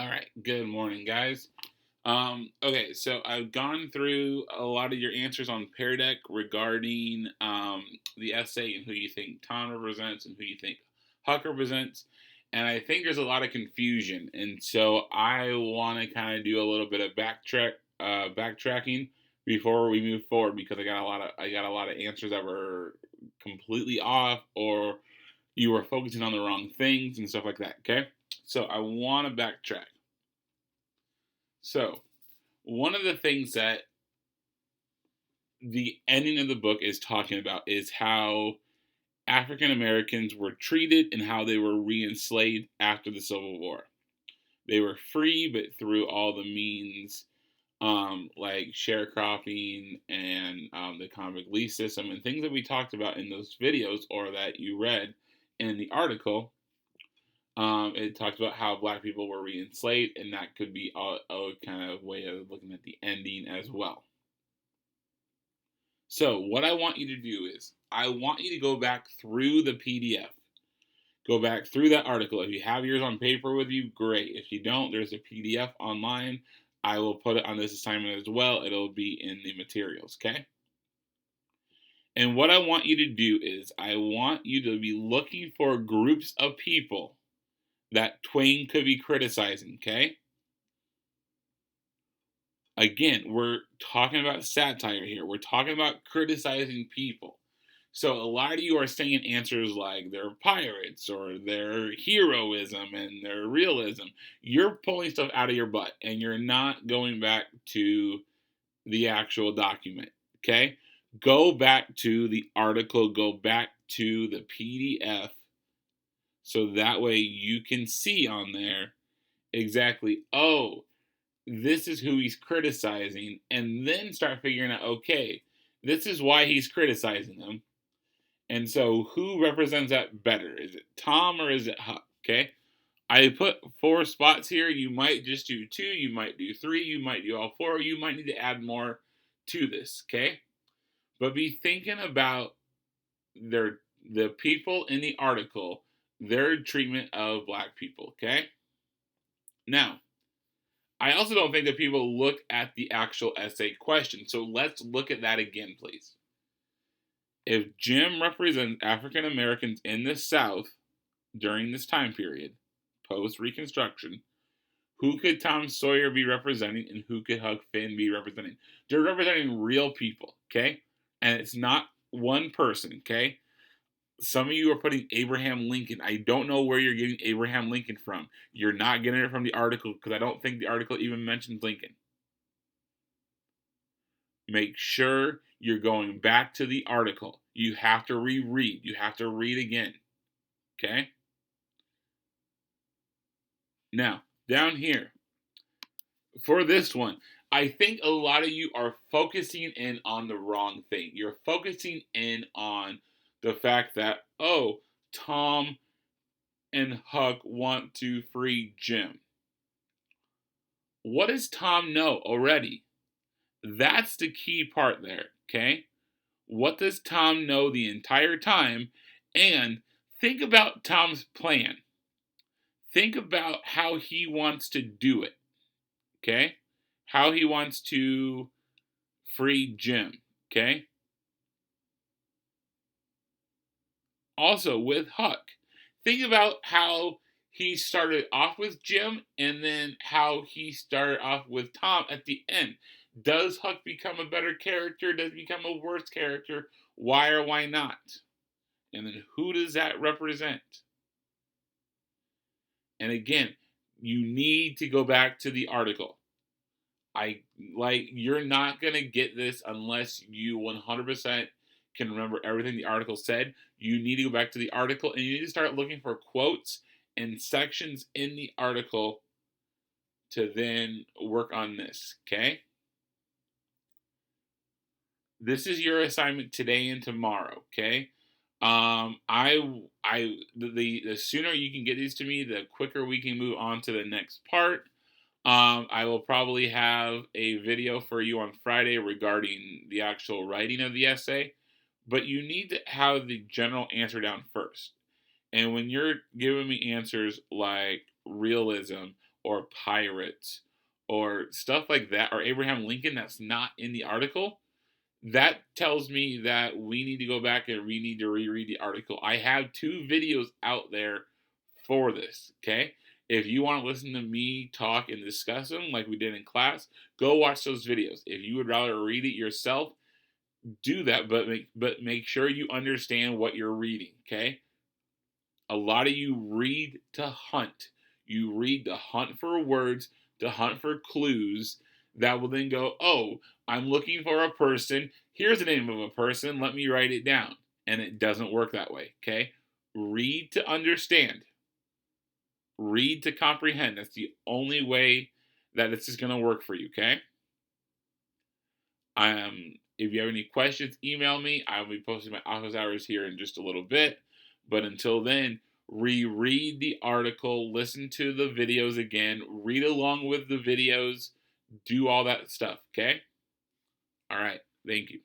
All right. Good morning, guys. Okay, so I've gone through a lot of your answers on Pear Deck regarding the essay and who you think Tom represents and who you think Huck represents. And I think there's a lot of confusion. And so I want to kind of do a little bit of backtracking before we move forward because I got a lot of answers that were completely off or you were focusing on the wrong things and stuff like that. Okay? So I want to backtrack. So, one of the things that the ending of the book is talking about is how African Americans were treated and how they were re enslaved after the Civil War. They were free, but through all the means like sharecropping and the convict lease system and things that we talked about in those videos or that you read in the article. It talked about how black people were re-enslaved, and that could be a kind of way of looking at the ending as well. So what I want you to do is I want you to go back through the PDF. Go back through that article. If you have yours on paper with you, great. If you don't, there's a PDF online. I will put it on this assignment as well. It'll be in the materials, okay? And what I want you to do is I want you to be looking for groups of people that Twain could be criticizing, okay? Again, we're talking about satire here. We're talking about criticizing people. So a lot of you are saying answers like they're pirates or they're heroism and their realism. You're pulling stuff out of your butt and you're not going back to the actual document, okay? Go back to the article, go back to the PDF so that way you can see on there exactly, oh, this is who he's criticizing, and then start figuring out, okay, this is why he's criticizing them. And so who represents that better? Is it Tom or is it Huck? Okay. I put 4 spots here. You might just do 2, you might do 3, you might do all 4, you might need to add more to this, okay? But be thinking about the people in the article, their treatment of black people, okay? Now, I also don't think that people look at the actual essay question. So let's look at that again, please. If Jim represents African Americans in the South during this time period, post Reconstruction, who could Tom Sawyer be representing and who could Huck Finn be representing? They're representing real people, okay? And it's not one person, okay? Some of you are putting Abraham Lincoln. I don't know where you're getting Abraham Lincoln from. You're not getting it from the article because I don't think the article even mentions Lincoln. Make sure you're going back to the article. You have to reread. You have to read again. Okay? Now, down here, for this one, I think a lot of you are focusing in on the wrong thing. You're focusing in on the fact that, oh, Tom and Huck want to free Jim. What does Tom know already? That's the key part there, okay? What does Tom know the entire time? And think about Tom's plan. Think about how he wants to do it, okay? How he wants to free Jim, okay? Also, with Huck, think about how he started off with Jim and then how he started off with Tom at the end. Does Huck become a better character? Does he become a worse character? Why or why not? And then who does that represent? And again, you need to go back to the article. You're not going to get this unless you 100% can remember everything the article said. You need to go back to the article and you need to start looking for quotes and sections in the article to then work on this, okay? This is your assignment today and tomorrow, okay? The sooner you can get these to me, the quicker we can move on to the next part. I will probably have a video for you on Friday regarding the actual writing of the essay, but you need to have the general answer down first. And when you're giving me answers like realism or pirates or stuff like that, or Abraham Lincoln that's not in the article, that tells me that we need to go back and we need to reread the article. I have 2 videos out there for this, okay? If you want to listen to me talk and discuss them like we did in class, go watch those videos. If you would rather read it yourself, do that, but make sure you understand what you're reading, okay? A lot of you read to hunt. You read to hunt for words, to hunt for clues that will then go, oh, I'm looking for a person. Here's the name of a person. Let me write it down. And it doesn't work that way, okay? Read to understand. Read to comprehend. That's the only way that this is going to work for you, okay? If you have any questions, email me. I will be posting my office hours here in just a little bit. But until then, reread the article, listen to the videos again, read along with the videos, do all that stuff, okay? All right. Thank you.